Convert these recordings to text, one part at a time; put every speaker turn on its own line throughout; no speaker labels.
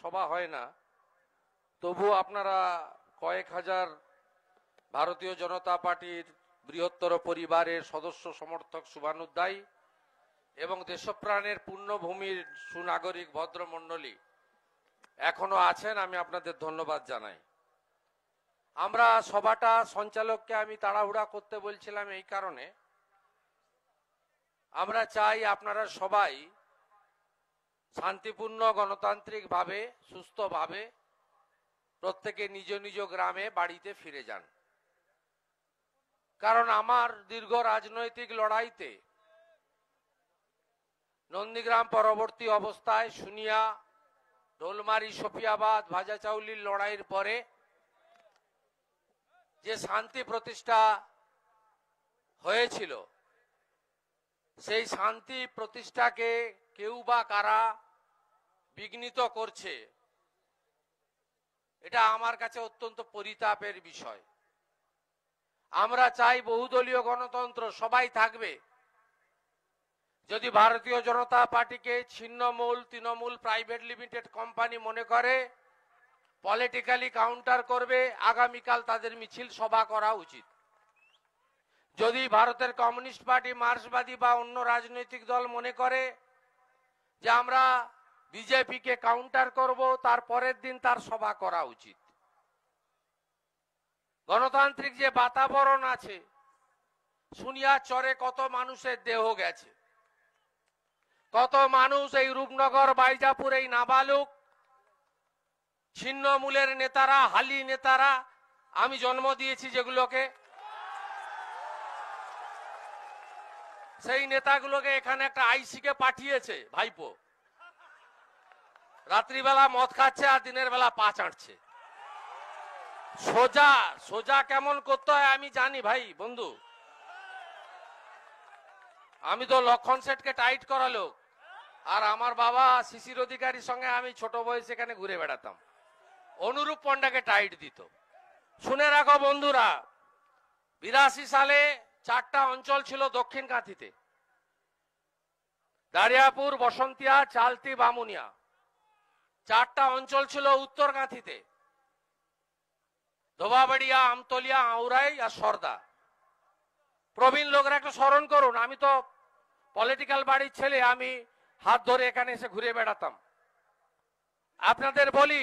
সভা হয় না, তবু আপনারা কয়েক হাজার ভারতীয় জনতা পার্টির বৃহত্তর পরিবারের সদস্য সমর্থক শুভানুধ্যায়ী এবং দেশপ্রাণের পুণ্যভূমির সুনাগরিক ভদ্রমণ্ডলী এখনো আছেন, আমি আপনাদের ধন্যবাদ জানাই। আমরা সভাটা সঞ্চালককে আমি তাড়াহুড়া করতে বলছিলাম এই কারণে, আমরা চাই আপনারা সবাই শান্তিপূর্ণ গণতান্ত্রিকভাবে সুস্থভাবে প্রত্যেকে নিজ নিজ গ্রামে বাড়িতে ফিরে যান। কারণ আমার দীর্ঘ রাজনৈতিক লড়াইতে নন্দীগ্রাম পরবর্তী অবস্থায় শুনিয়া, ঢোলমারি, সফিয়াবাদ, ভাজাচাউলির লড়াইয়ের পরে যে শান্তি প্রতিষ্ঠা হয়েছিল, সেই শান্তি প্রতিষ্ঠাকে কেউ বা কারা বিঘ্নিত করছে, এটা আমার কাছে অত্যন্ত পরিতাপের বিষয়। আমরা চাই বহুদলীয় গণতন্ত্র, সবাই থাকবে। যদি ভারতীয় জনতা পার্টিকে ছিন্নমূল তৃণমূল প্রাইভেট লিমিটেড কোম্পানি মনে করে পলিটিক্যালি কাউন্টার করবে, আগামীকাল তাদের মিছিল সভা করা উচিত। যদি ভারতের কমিউনিস্ট পার্টি, মার্ক্সবাদী বা অন্য রাজনৈতিক দল মনে করে যে আমরা বিজেপিকে কাউন্টার করব, তার পরের দিন তার সভা করা উচিত। গণতান্ত্রিক যে বাতাবরণ আছে, শুনিয়া চরে কত মানুষের দেহ গেছে, কত মানুষ এই রূপনগর, বাইজাপুর, এই নাবালক ছিন্নমূলের নেতারা, হালি নেতারা, আমি জন্ম দিয়েছি যেগুলোকে, সেই নেতাগুলোকে এখানে একটা আইসিকে পাঠিয়েছে ভাইপো, রাত্রিবেলা মদ খাচ্ছে আর দিনের বেলা পা চাটছে। সোজা সোজা কেমন করতে হয় আমি জানি ভাই বন্ধু। আমি তো লক্ষণ সেটকে টাইট করা লোক, আর আমার বাবা শিশির অধিকারীর সঙ্গে আমি ছোট বয়সে এখানে ঘুরে বেড়াতাম, অনুরূপ পণ্ডাকে টাইট দিত। শুনে রাখো বন্ধুরা, 82 সালে 4টা অঞ্চল ছিল দক্ষিণ কাঁথিতে, দারিয়াপুর, বসন্তিয়া, চালতি, বামুনিয়া। 4টা অঞ্চল ছিল উত্তর কাঁথিতে, ধোবাবাড়িয়া, আমতলিয়া, আউরাই আর সর্দা। প্রবীণ লোকরা একটু স্মরণ করুন, আমি তো পলিটিক্যাল বাড়ির ছেলে, আমি হাত ধরে এখানে এসে ঘুরে বেড়াতাম। আপনাদের বলি,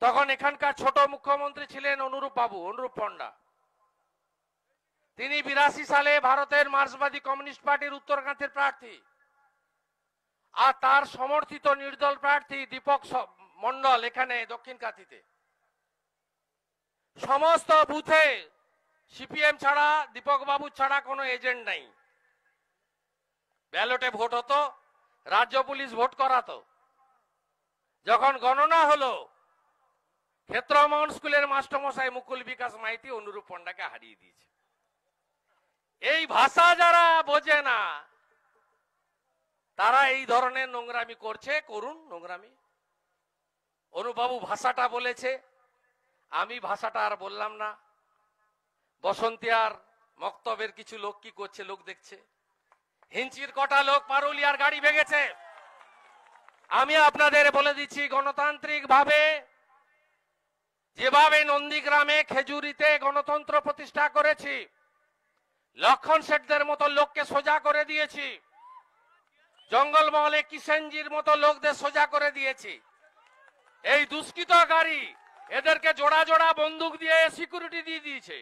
তখন এখানকার ছোট মুখ্যমন্ত্রী ছিলেন অনুরূপ বাবু, অনুরূপ পণ্ডা। তিনি 82 সালে ভারতের মার্ক্সবাদী কমিউনিস্ট পার্টির উত্তরকান্থের প্রার্থী, আর তার সমর্থিত নির্দল প্রার্থী দীপক মন্ডল এখানে দক্ষিণ কাঁথিতে। সমস্ত বুথে সিপিএম ছাড়া, দীপক বাবু ছাড়া কোনো এজেন্ট নাই। ব্যালটে ভোট হতো, রাজ্য পুলিশ ভোট করাতো। যখন গণনা হলো, ক্ষেত্রমোহন স্কুলের মাস্টারমশাই মুকুল বিকাশ মাইতি অনুরূপ পণ্ডাকে হারিয়ে দিয়েছে। এই ভাষা যারা বোঝে না, তারা এই ধরনের নোংরামি করছে, করুন নোংরামি। অনুবাবু ভাষাটা বলেছে, আমি ভাষাটা আর বললাম না। বসন্তিয়ার মক্তবের কিছু লোক কি করছে, লোক দেখছে। হিঞ্চির কটা লোক পারুলিয়ার গাড়ি ভেঙেছে। আমি আপনাদের বলে দিচ্ছি, গণতান্ত্রিক ভাবে যেভাবে নন্দীগ্রামে, খেজুরিতে গণতন্ত্র প্রতিষ্ঠা করেছি, লক্ষণ শেঠদের মতো লোককে সোজা করে দিয়েছি, জঙ্গলমহলে কিষেনজির মতো লোকদের সোজা করে দিয়েছি। এই দুষ্কৃতকারী এদেরকে জোড়া জোড়া বন্দুক দিয়ে সিকিউরিটি দিয়ে দিয়েছে।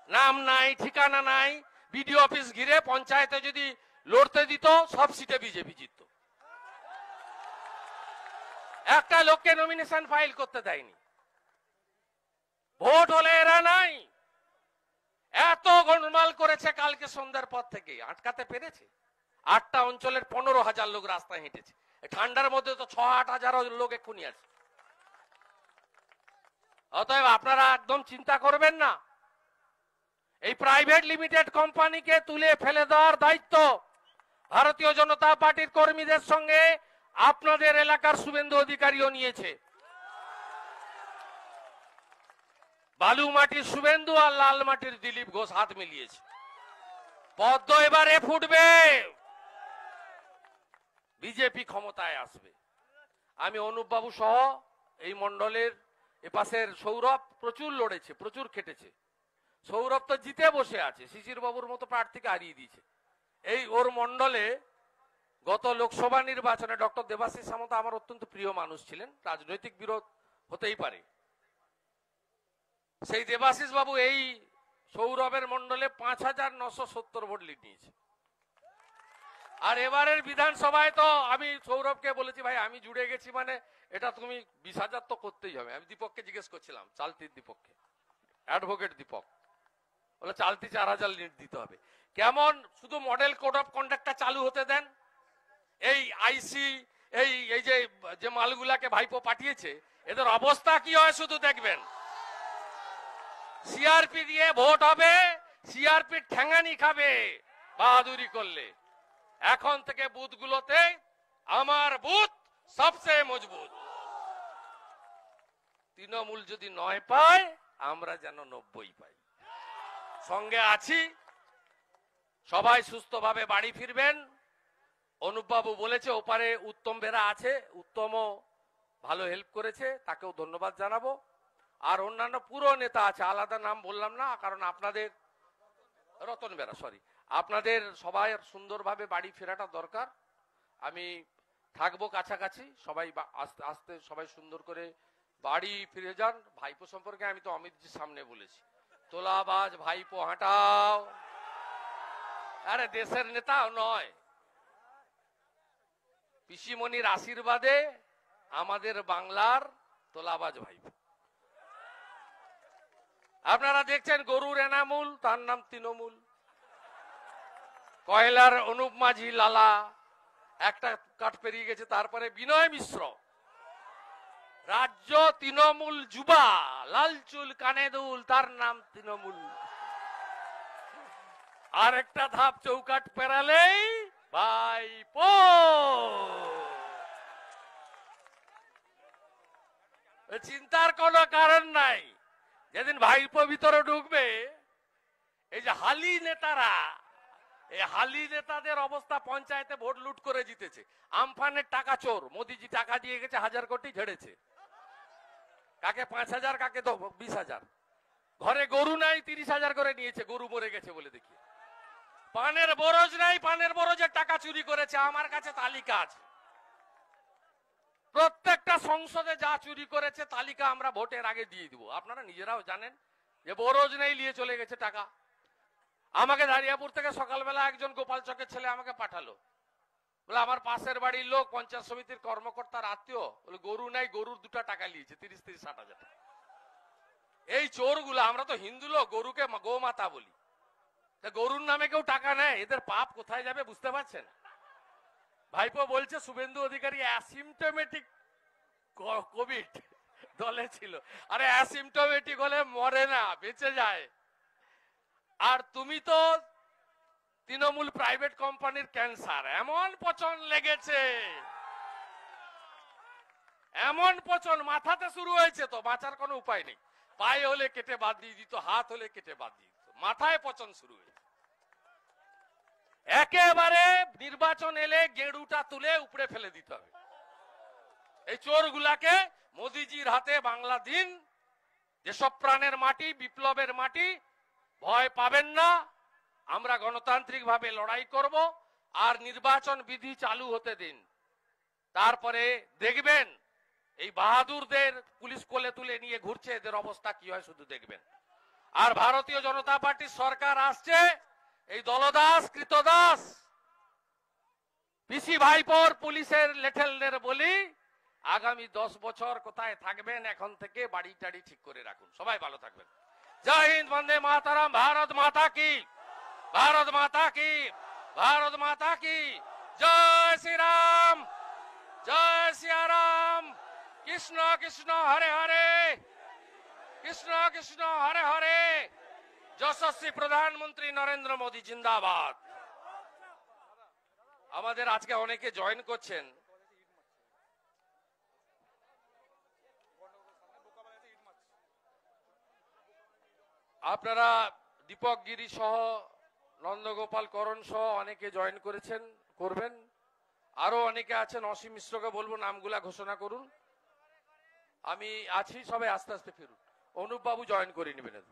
নাম নাই, ঠিকানা নাই, বিডিও অফিস ঘিরে পঞ্চায়েতে যদি লড়তে দিত, সব সিটে বিজেপি জিতত। একটা লোককে নমিনেশন ফাইল করতে দেয়নি। ভোট হলে এরা নাই। এত গোলমাল করেছে, কালকে সন্ধ্যার পর থেকে আটকাতে পেরেছে। 8টা অঞ্চলের 15,000 লোক রাস্তায় হেঁটেছে। ঠান্ডার মধ্যে তো 6-8 হাজার লোক এক্ষুনি আছে। অতএব আপনারা একদম চিন্তা করবেন না। এই প্রাইভেট লিমিটেড কোম্পানিকে তুলে ফেলে দেওয়ার দায়িত্ব ভারতীয় জনতা পার্টির কর্মীদের সঙ্গে আপনাদের এলাকার শুভেন্দু অধিকারীও নিয়েছে। বালু মাটির শুভেন্দু আর লাল মাটির দিলীপ ঘোষ হাত মিলিয়েছে। পদ্ম এবারে ফুটবে। বিজেপি ক্ষমতায় আসবে। আমি অনুপ বাবু সহ এই মন্ডলের এপাশের সৌরভ প্রচুর লড়েছে, প্রচুর খেটেছে। সৌরভ তো জিতে বসে আছে, শিশির বাবুর মতো প্রার্থীকে হারিয়ে দিয়েছে। এই ওর মন্ডলে গত লোকসভা নির্বাচনে ডক্টর দেবাশিস সামন্ত আমার অত্যন্ত প্রিয় মানুষ ছিলেন, রাজনৈতিক বিরোধ হতেই পারে। সেই দেবাশিস বাবু এই সৌরভের মন্ডলে 5,970 ভোট লিড নিয়েছে। আর এবারের বিধানসভায় তো আমি সৌরভকে বলেছি, ভাই আমি জুড়ে গেছি মানে এটা তুমি 20,000 তো করতেই হবে। আমি দীপককে জিজ্ঞেস করছিলাম, চালতির দীপককে, অ্যাডভোকেট দীপক, বলে চালতি 4,000 লিড দিতে হবে। কেমন শুধু মডেল কোড অফ কন্ডাক্টটা চালু হতে দেন, এই আইসি এই এই যে মালগুলাকে ভাইপো পাঠিয়েছে এদের অবস্থা কি হয় শুধু দেখবেন। সিআরপি দিয়ে ভোট হবে, সিআরপি ঠ্যাঙ্গানি খাবে বাহাদুরি করলে। এখন থেকে বুথগুলোতে আমার বুথ সবচেয়ে মজবুত। তৃণমূল যদি 9 পায় আমরা যেন 90 পাই। সঙ্গে আছি, সবাই সুস্থভাবে বাড়ি ফিরবেন। অনুপ বাবু বলেছে ওপারে উত্তম বেরা আছে, উত্তমও ভালো হেল্প করেছে, তাকেও ধন্যবাদ জানাবো। আর অন্যান্য পুরো নেতা আছে, আলাদা নাম বললাম না কারণ আপনাদের, রতন বেরা সরি, আপনাদের সবাই সুন্দরভাবে বাড়ি ফেরাটা দরকার। আমি থাকবো কাছাকাছি, সবাই আস্তে আস্তে সবাই সুন্দর করে বাড়ি ফিরে যান। ভাইপো সম্পর্কে আমি তো অমিতজির সামনে বলেছি, তোলাবাজ ভাইপো হাঁটাও। আরে দেশের নেতাও নয়, পিসিমণির আশীর্বাদে আমাদের বাংলার তোলাবাজ ভাইপো। আপনারা দেখছেন গরুর এনামুল, তার নাম তৃণমূল। কয়লার অনুপ মাঝি লালা একটা কাঠ পেরিয়ে গেছে, তারপরে বিনয় মিশ্র। রাজ্য তৃণমূল যুবা, লাল চুল কানে দুল, তার নাম তৃণমূল। আর একটা ধাপ চৌকাট পেরালেই ভাইপো। চিন্তার কোনো কারণ নাই। যেদিন ভাইপো ভিতরে ঢুকবে, এই যে হালি নেতারা, এই হালি নেতাদের অবস্থা, পঞ্চায়েতে ভোট লুট করে জিতেছে। আমফানের টাকা চোর, মোদিজি টাকা দিয়ে গেছে 1,000 কোটি, ঝেড়েছে। কাকে 5,000, কাকে 20,000। ঘরে গরু নাই, 30,000 করে নিয়েছে, গরু মরে গেছে বলে দেখি। পানের বরজ নাই, পানের বরজের টাকা চুরি করেছে, আমার কাছে তালিকা আছে। প্রত্যেকটা সংসদে যা চুরি করেছে তালিকা আমরা ভোটের আগে দিয়ে দিব। আপনারা নিজেরাও জানেন যে বরজ নেই, নিয়ে চলে গেছে টাকা। আমাকে দাঁড়িয়াপুর থেকে সকালবেলা একজন গোপাল চকের ছেলে আমাকে পাঠালো, বলে আমার পাশের বাড়ির লোক, পঞ্চায়েত সমিতির কর্মকর্তার আত্মীয়, বলে গরু নাই, গরুর 2টা টাকা নিয়েছে, 30-60 টাকা। এই চোরগুলো, আমরা তো হিন্দু লোক, গরুকে গোমাতা বলি, গরুর নামে কেউ টাকা নেয়, এদের পাপ কোথায় যাবে বুঝতে পারছেন? ভাইপো বলছে শুভেন্দু অধিকারী অ্যাসিমটোমেটিক কোভিড দলে ছিল। আরে অ্যাসিমটোমেটিক হলে মরে না, বেঁচে যায়। আর তুমি তো তৃণমূল প্রাইভেট কোম্পানির ক্যান্সার। এমন পচন লেগেছে, এমন পচন মাথাতে শুরু হয়েছে, তো বাঁচার কোনো উপায় নেই। পায়ে হলে কেটে বাদ দিয়ে দিত, হাত হলে কেটে বাদ দিয়ে দিত, মাথায় পচন শুরু হয়েছে। একেবারে নির্বাচন এলে গেড়ুটা তুলে উপড়ে ফেলে দিতে হবে। এই চোরগুলাকে মোদিজির হাতে বাংলা দিন, যেসব প্রাণের মাটি, বিপ্লবের মাটি, ভয় পাবেন না। আমরা গণতান্ত্রিক ভাবে লড়াই করব, আর নির্বাচন বিধি চালু হতে দিন। তারপরে দেখবেন এই বাহাদুরদের পুলিশ কোলে তুলে নিয়ে ঘুরছে, এদের অবস্থা কি হয় শুধু দেখবেন। আর ভারতীয় জনতা পার্টির সরকার আসছে, এই দলদাস কৃতদাস পিসি ভাইপোর পুলিশের লেঠেলদের বলি, আগামী 10 বছর কোথায় থাকবেন, এখন থেকে বাড়ি টাড়ি ঠিক করে রাখুন। সবাই ভালো থাকবেন। জয় হিন্দ, বন্দে মাতারাম, ভারত মাতা কি, ভারত মাতা কি, ভারত মাতা কি। জয় শ্রীরাম, জয় সিয়ারাম। কৃষ্ণ কৃষ্ণ হরে হরে, কৃষ্ণ কৃষ্ণ হরে হরে। যশস্বী প্রধানমন্ত্রী নরেন্দ্র মোদী জিন্দাবাদ। আমাদের আজকে অনেকে জয়েন করছেন। আপনারা দীপক গিরি সহ, নন্দগোপাল করণ সহ অনেকে জয়েন করেছেন, করবেন। আরো অনেকে আছেন, অসীম মিশ্রকে বলবো নামগুলা ঘোষণা করুন। আমি আছি, সবাই আস্তে আস্তে ফিরুন। অনুপ বাবু জয়েন করে নেবেন।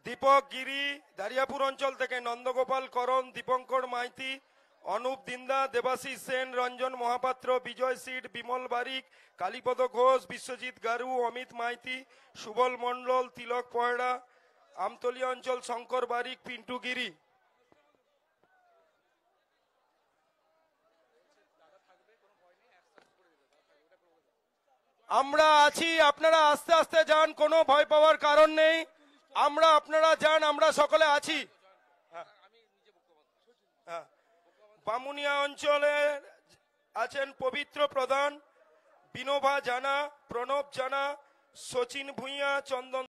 দীপক গিরি দারিয়াপুর অঞ্চল থেকে, নন্দগোপাল করণ, দীপঙ্কর মাইতি, অনুপ দিন্দা, দেবাশিস সেন, রঞ্জন মহাপাত্র, বিজয় সিট, বিমল বারিক, কালীপদ ঘোষ, বিশ্বজিৎ গারু, অমিত মাইতি, সুবল মণ্ডল, তিলক পয়ড়া, আমতলী অঞ্চল শঙ্কর বারিক, পিন্টু গিরি। আমরা আছি, আপনারা আস্তে আস্তে যান, কোনো ভয় পাওয়ার কারণ নেই। আপনারা যান, আমরা সকলে আছি। বামুনিয়া অঞ্চলে আছেন পবিত্র প্রধান, বিনোভা জানা, প্রণব জানা, সচিন ভূঁইয়া, চন্দন